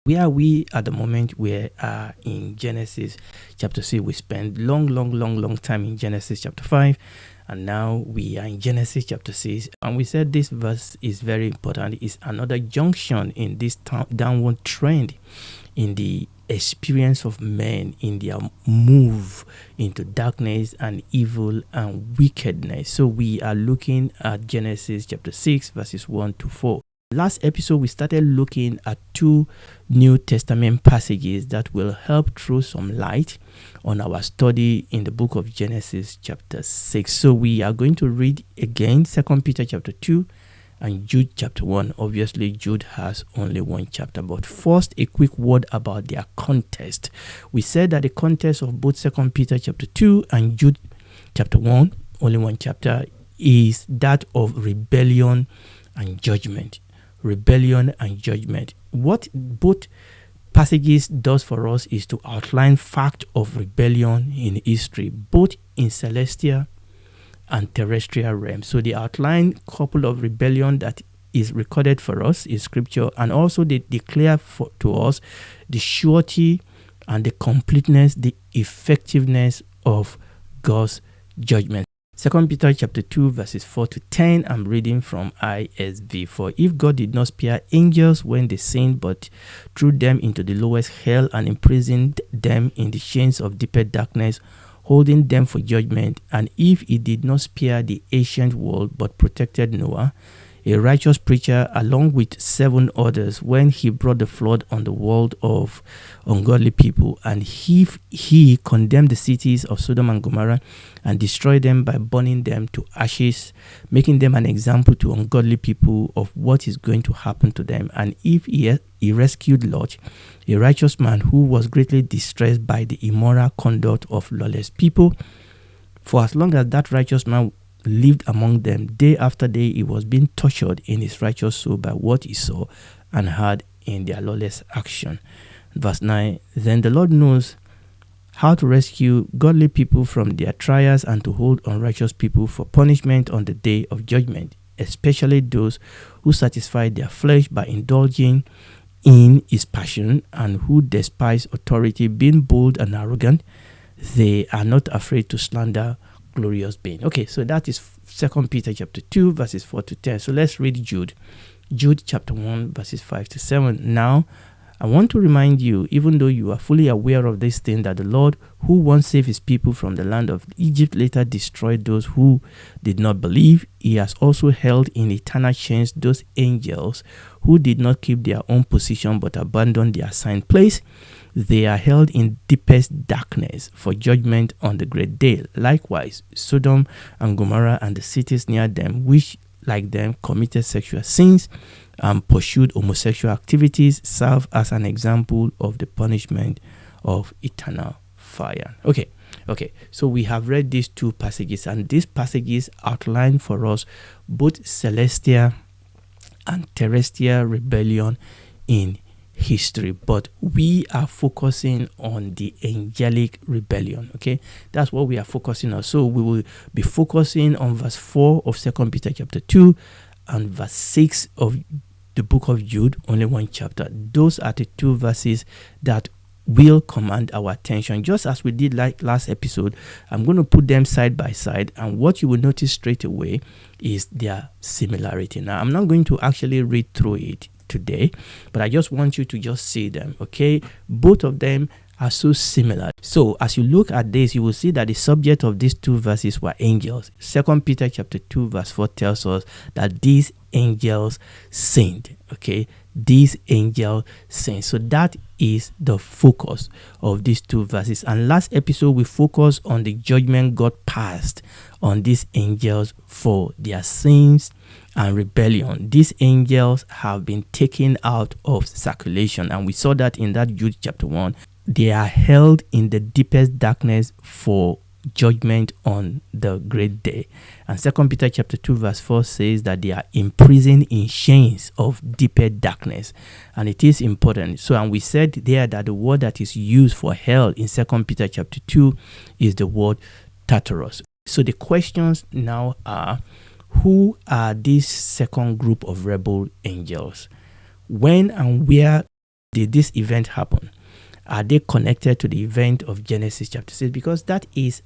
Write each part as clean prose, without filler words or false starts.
Where are we at the moment? We are in Genesis chapter 6. We spent long time in Genesis chapter 5. And now we are in Genesis chapter 6. And we said this verse is very important. It's another junction in this downward trend in the experience of men in their move into darkness and evil and wickedness. So we are looking at Genesis chapter 6 verses 1 to 4. Last episode, we started looking at 2 New Testament passages that will help throw some light on our study in the book of Genesis chapter 6. So we are going to read again 2 Peter chapter 2 and Jude chapter 1. Obviously, Jude has only 1 chapter. But first, a quick word about their context. We said that the context of both 2 Peter chapter 2 and Jude chapter 1, only 1 chapter, is that of rebellion and judgment. Rebellion and judgment. What both passages does for us is to outline fact of rebellion in history, both in celestial and terrestrial realm. So they outline couple of rebellion that is recorded for us in scripture, and also they declare to us the surety and the completeness, the effectiveness of God's judgment. 2 Peter chapter 2 verses 4 to 10. I'm reading from ISV. For if God did not spare angels when they sinned, but threw them into the lowest hell and imprisoned them in the chains of deeper darkness, holding them for judgment, and if he did not spare the ancient world, but protected Noah, a righteous preacher, along with 7 others, when he brought the flood on the world of ungodly people, and he condemned the cities of Sodom and Gomorrah and destroyed them by burning them to ashes, making them an example to ungodly people of what is going to happen to them. And if he rescued Lot, a righteous man who was greatly distressed by the immoral conduct of lawless people, for as long as that righteous man lived among them, day after day he was being tortured in his righteous soul by what he saw and heard in their lawless action. Verse 9, then the Lord knows how to rescue godly people from their trials and to hold unrighteous people for punishment on the day of judgment, especially those who satisfy their flesh by indulging in his passion and who despise authority, being bold and arrogant. They are not afraid to slander glorious being. Okay, so that is 2 Peter chapter 2 verses 4 to 10. So let's read Jude chapter 1 verses 5 to 7. Now, I want to remind you, even though you are fully aware of this thing, that the Lord, who once saved his people from the land of Egypt, later destroyed those who did not believe. He has also held in eternal chains those angels who did not keep their own position but abandoned their assigned place. They are held in deepest darkness for judgment on the great day. Likewise, Sodom and Gomorrah and the cities near them, which like them committed sexual sins and pursued homosexual activities, serve as an example of the punishment of eternal fire. Okay, so we have read these 2 passages, and these passages outline for us both celestial and terrestrial rebellion in history, but we are focusing on the angelic rebellion. Okay, that's what we are focusing on. So we will be focusing on verse 4 of 2 Peter chapter 2 and verse 6 of the book of Jude, only 1 chapter. Those are the 2 verses that will command our attention. Just as we did like last episode, I'm going to put them side by side, and what you will notice straight away is their similarity. Now, I'm not going to actually read through it today, but I just want you to just see them. Okay, both of them are so similar. So as you look at this, you will see that the subject of these 2 verses were angels. 2 Peter chapter 2 verse 4 tells us that these angels sinned. Okay, these angels sinned. So that is the focus of these 2 verses. And last episode we focused on the judgment God passed on these angels for their sins and rebellion. These angels have been taken out of circulation, and we saw that in that Jude chapter 1. They are held in the deepest darkness for judgment on the great day. And 2 Peter chapter 2 verse 4 says that they are imprisoned in chains of deeper darkness. And it is important. So, and we said there that the word that is used for hell in 2 Peter chapter 2 is the word Tartarus. So the questions now are, who are this second group of rebel angels? When and where did this event happen? Are they connected to the event of Genesis chapter 6? Because that is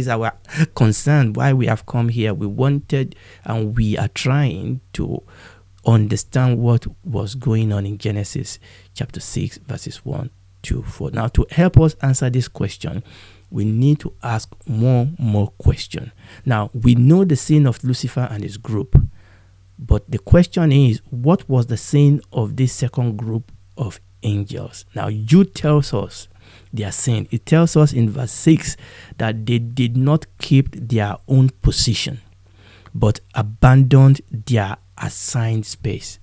our concern, why we have come here. We wanted and we are trying to understand what was going on in Genesis chapter 6 verses 1 to 4. Now, to help us answer this question, we need to ask more questions. Now, we know the sin of Lucifer and his group, but the question is, what was the sin of this second group of angels? Now, Jude tells us their sin. It tells us in verse 6 that they did not keep their own position, but abandoned their assigned space,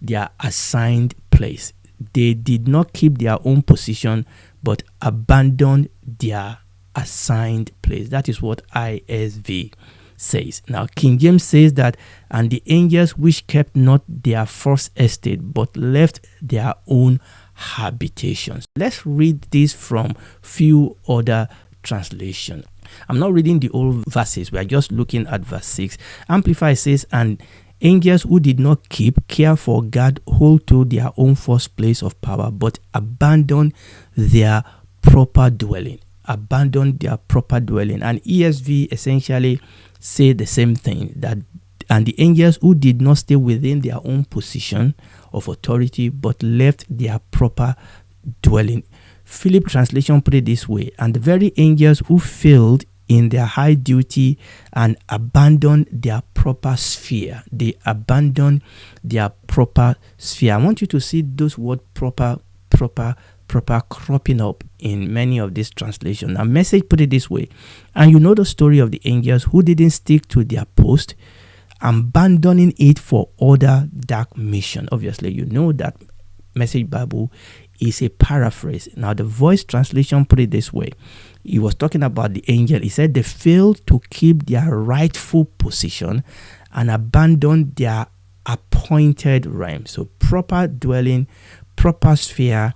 their assigned place. They did not keep their own position, but abandoned their assigned place. That is what ISV says. Now, King James says that, and the angels which kept not their first estate, but left their own habitations. Let's read this from few other translations. I'm not reading the old verses. We are just looking at verse 6. Amplified says, and angels who did not keep, care for, guard, hold to their own first place of power, but abandoned their proper dwelling. Abandoned their proper dwelling. And ESV essentially say the same thing, that and the angels who did not stay within their own position of authority, but left their proper dwelling. Philip translation put it this way, and the very angels who failed in their high duty and abandoned their proper sphere. They abandoned their proper sphere. I want you to see those words proper cropping up in many of these translations. Now, Message put it this way, and you know the story of the angels who didn't stick to their post, abandoning it for other dark mission. Obviously, you know that Message Bible is a paraphrase. Now, the Voice translation put it this way. He was talking about the angel. He said they failed to keep their rightful position and abandoned their appointed realm. So proper dwelling, proper sphere,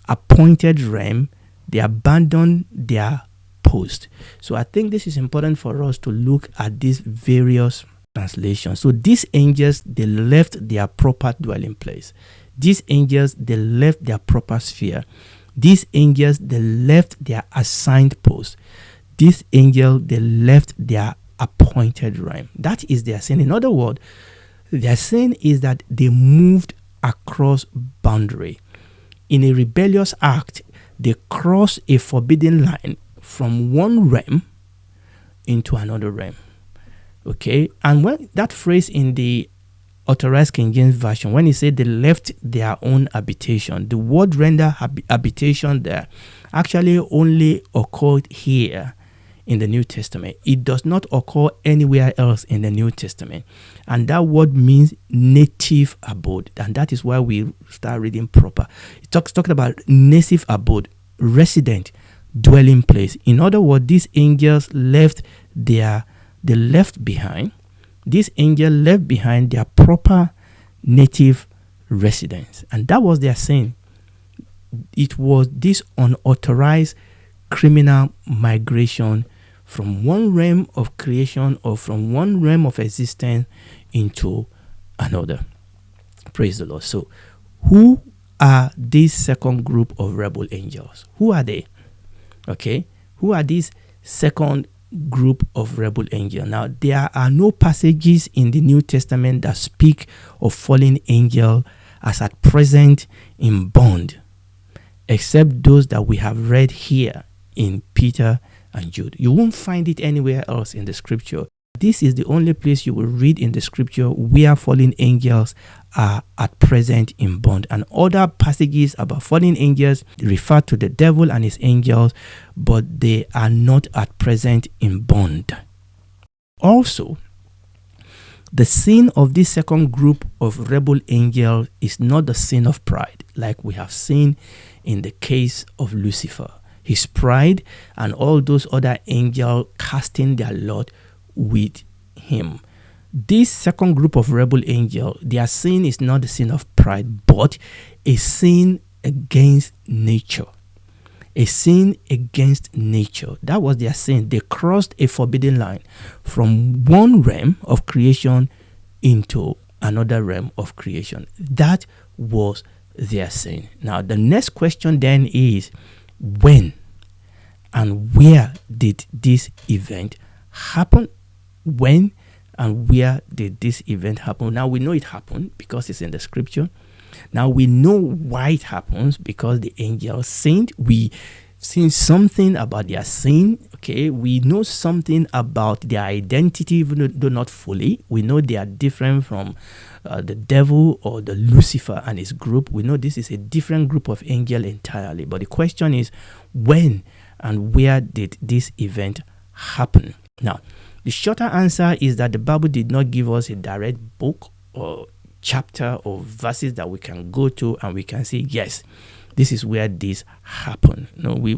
appointed realm, they abandoned their post. So I think this is important for us to look at these various translations. So these angels, they left their proper dwelling place. These angels, they left their proper sphere. These angels, they left their assigned post. These angels, they left their appointed realm. That is their sin. In other words, their sin is that they moved across boundary. In a rebellious act, they crossed a forbidden line from one realm into another realm. Okay? And when that phrase in the Authorized King James Version, when he said they left their own habitation, the word render habitation there actually only occurred here in the New Testament. It does not occur anywhere else in the New Testament. And that word means native abode. And that is why we start reading proper. It talking about native abode, resident, dwelling place. In other words, these angels left behind. These angels left behind their proper native residence. And that was their sin. It was this unauthorized criminal migration from one realm of creation or from one realm of existence into another. Praise the Lord. So, who are this second group of rebel angels? Who are they? Okay. Who are these second group of rebel angels? Now, there are no passages in the New Testament that speak of fallen angel as at present in bond, except those that we have read here in Peter and Jude. You won't find it anywhere else in the scripture. This is the only place you will read in the scripture where fallen angels are at present in bond. And other passages about fallen angels refer to the devil and his angels, but they are not at present in bond. Also, the sin of this second group of rebel angels is not the sin of pride, like we have seen in the case of Lucifer. His pride and all those other angels casting their lot with him. This second group of rebel angels, their sin is not the sin of pride, but a sin against nature. A sin against nature. That was their sin. They crossed a forbidden line from one realm of creation into another realm of creation. That was their sin. Now, the next question then is, when and where did this event happen? When and where did this event happen? Now, we know it happened because it's in the scripture. Now, we know why it happens, because the angels sinned. We seen something about their sin. Okay, we know something about their identity, even though not fully. We know they are different from the devil or the Lucifer and his group. We know this is a different group of angels entirely. But the question is, when and where did this event happen? Now, the shorter answer is that the Bible did not give us a direct book or chapter or verses that we can go to and we can say, yes, this is where this happened. No, we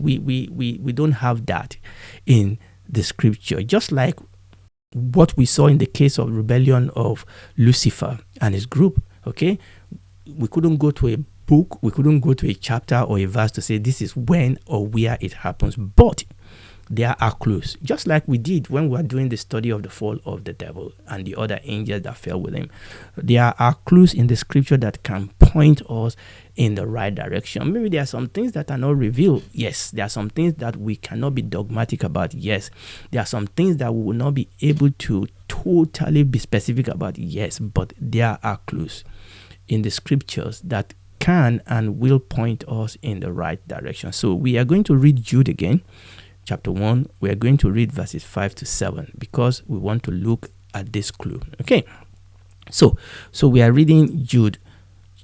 don't have that in the scripture. Just like what we saw in the case of rebellion of Lucifer and his group, okay? We couldn't go to a book, we couldn't go to a chapter or a verse to say this is when or where it happens. But there are clues, just like we did when we were doing the study of the fall of the devil and the other angels that fell with him. There are clues in the scripture that can point us in the right direction. Maybe there are some things that are not revealed. Yes. There are some things that we cannot be dogmatic about. Yes. There are some things that we will not be able to totally be specific about. Yes. But there are clues in the scriptures that can and will point us in the right direction. So we are going to read Jude again. Chapter 1, we are going to read verses 5 to 7 because we want to look at this clue. Okay, so we are reading Jude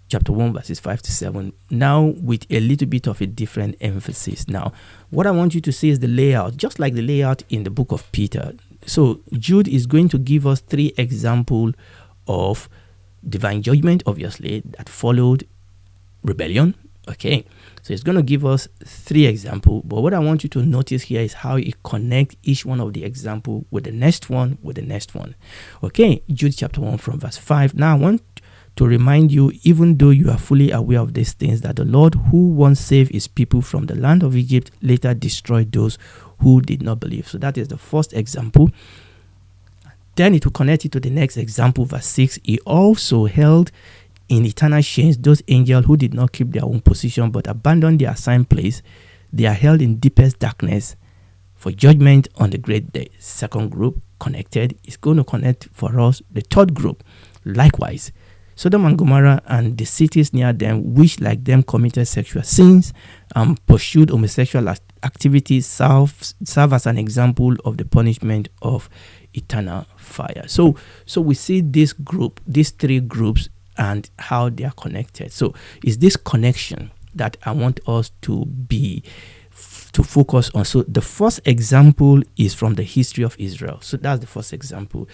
chapter 1 verses 5 to 7 now with a little bit of a different emphasis. Now, what I want you to see is the layout, just like the layout in the book of Peter. So Jude is going to give us 3 examples of divine judgment, obviously, that followed rebellion. Okay, so it's going to give us 3 examples, but what I want you to notice here is how it connects each one of the example with the next one, Okay, Jude chapter 1 from verse 5. Now I want to remind you, even though you are fully aware of these things, that the Lord who once saved his people from the land of Egypt later destroyed those who did not believe. So that is the first example. Then it will connect it to the next example, verse 6. He also held in eternal chains those angels who did not keep their own position but abandoned their assigned place. They are held in deepest darkness for judgment on the great day. Second group connected is going to connect for us the third group. Likewise, Sodom and Gomorrah and the cities near them, which like them committed sexual sins and pursued homosexual activities, serve as an example of the punishment of eternal fire. So we see this group, these 3 groups, and how they are connected. So it's this connection that I want us to focus on. So the first example is from the history of Israel. So that's the first example.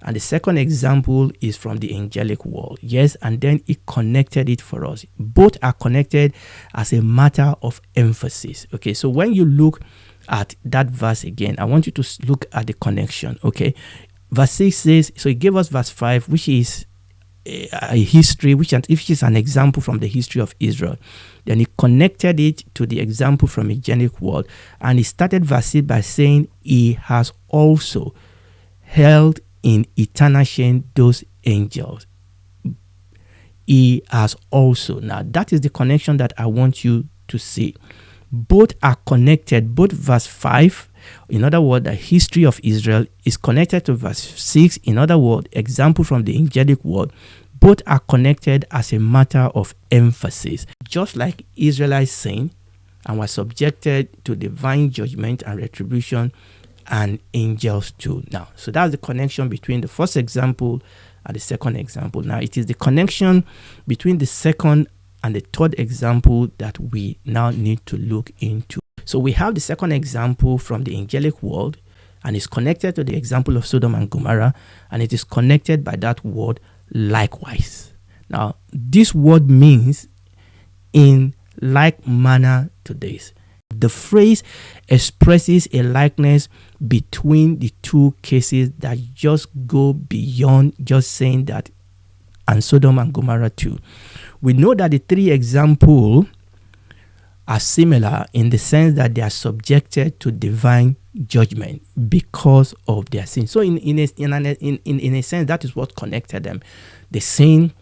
And the second example is from the angelic world. Yes, and then it connected it for us. Both are connected as a matter of emphasis. Okay, so when you look at that verse again, I want you to look at the connection. Okay, verse 6 says, so he gave us verse 5, which is a history, which is an example from the history of Israel. Then he connected it to the example from a angelic world, and he started verse 8 by saying he has also held in eternal chain those angels. He has also. Now that is the connection that I want you to see. Both are connected. Both verse 5, in other words, the history of Israel, is connected to verse 6, in other words, example from the angelic world. Both are connected as a matter of emphasis. Just like Israelites sinned and were subjected to divine judgment and retribution, and angels too. Now, so that's the connection between the first example and the second example. Now, it is the connection between the second and the third example that we now need to look into. So we have the second example from the angelic world, and it's connected to the example of Sodom and Gomorrah, and it is connected by that word likewise. Now, this word means in like manner to this. The phrase expresses a likeness between the 2 cases that just go beyond just saying that and Sodom and Gomorrah too. We know that the 3 examples are similar in the sense that they are subjected to divine judgment because of their sin. So in a sense, that is what connected them. The sin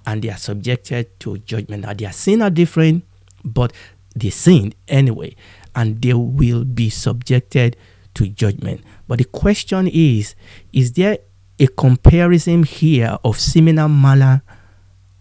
and they are subjected to judgment. Now, their sin are different, but they sinned anyway, and they will be subjected to judgment. But the question is there a comparison here of similar manner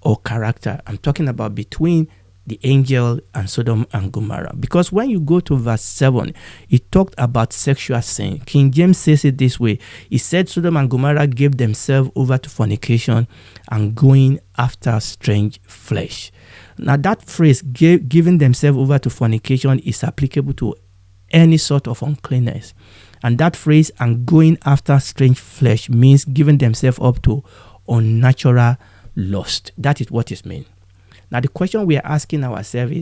or character? I'm talking about between the angel and Sodom and Gomorrah. Because when you go to verse 7, it talked about sexual sin. King James says it this way. He said Sodom and Gomorrah gave themselves over to fornication and going after strange flesh. Now that phrase, giving themselves over to fornication, is applicable to any sort of uncleanness. And that phrase, and going after strange flesh, means giving themselves up to unnatural lust. That is what it means. Now, the question we are asking ourselves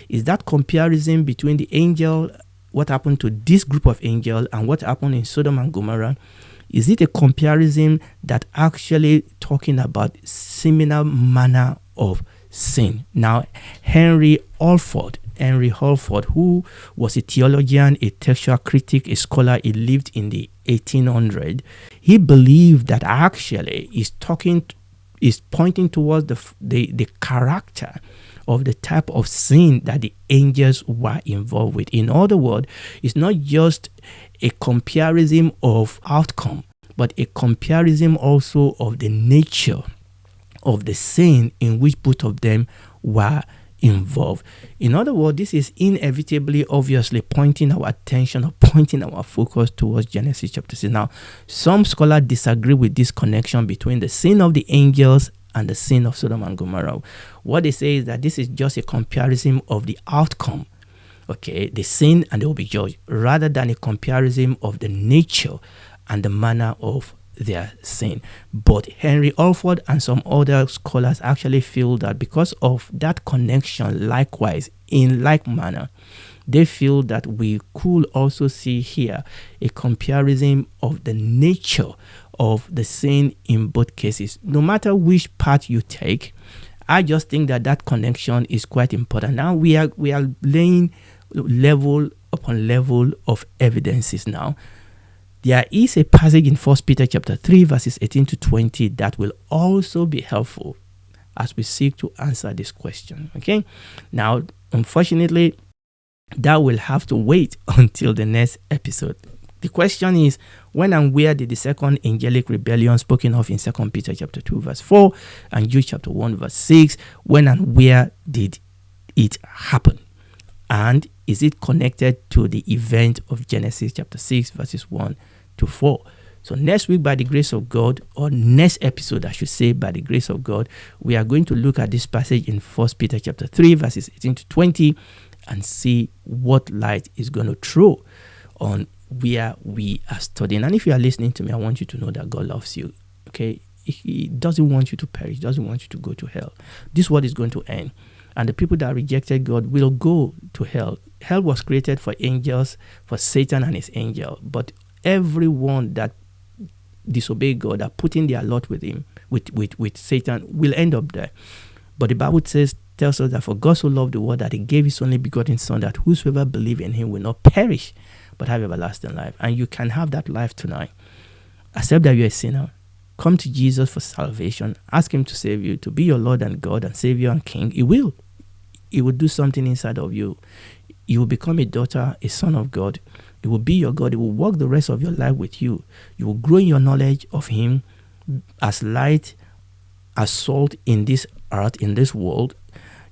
is that comparison between the angel, what happened to this group of angels, and what happened in Sodom and Gomorrah, is it a comparison that actually talking about similar manner of sin? Now, Henry Holford, who was a theologian, a textual critic, a scholar, he lived in the 1800s. He believed that actually is pointing towards the character of the type of sin that the angels were involved with. In other words, it's not just a comparison of outcome, but a comparison also of the nature of the sin in which both of them were involved. In other words, this is inevitably, obviously, pointing our attention or pointing our focus towards Genesis chapter 6. Now, some scholars disagree with this connection between the sin of the angels and the sin of Sodom and Gomorrah. What they say is that this is just a comparison of the outcome, okay, the sin, and they will be judged, rather than a comparison of the nature and the manner of their sin. But Henry Holford and some other scholars actually feel that because of that connection, likewise, in like manner, they feel that we could also see here a comparison of the nature of the sin in both cases. No matter which path you take, I just think that connection is quite important. Now we are laying level upon level of evidences now. There is a passage in 1 Peter chapter 3 verses 18 to 20 that will also be helpful as we seek to answer this question. Okay? Now, unfortunately, that will have to wait until the next episode. The question is, when and where did the second angelic rebellion spoken of in 2 Peter chapter 2 verse 4 and Jude chapter 1 verse 6, when and where did it happen? And is it connected to the event of Genesis chapter 6 verses 1 to 4? So next week, by the grace of God, or next episode, I should say, by the grace of God, we are going to look at this passage in 1 Peter chapter 3 verses 18 to 20 and see what light is going to throw on where we are studying. And if you are listening to me, I want you to know that God loves you. Okay? He doesn't want you to perish. He doesn't want you to go to hell. This world is going to end. And the people that rejected God will go to hell. Hell was created for angels, for Satan and his angel. But everyone that disobeyed God, that put in their lot with him, with Satan, will end up there. But the Bible tells us that for God so loved the world that he gave his only begotten Son, that whosoever believes in him will not perish, but have everlasting life. And you can have that life tonight. Accept that you're a sinner. Come to Jesus for salvation. Ask him to save you, to be your Lord and God and Savior and King. He will. He will do something inside of you. You will become a daughter, a son of God. He will be your God. He will walk the rest of your life with you. You will grow in your knowledge of him as light, as salt in this earth, in this world.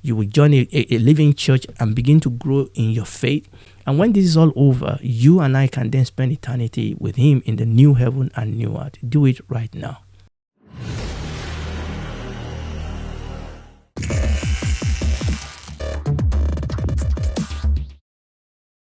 You will join a living church and begin to grow in your faith. And when this is all over, you and I can then spend eternity with him in the new heaven and new earth. Do it right now.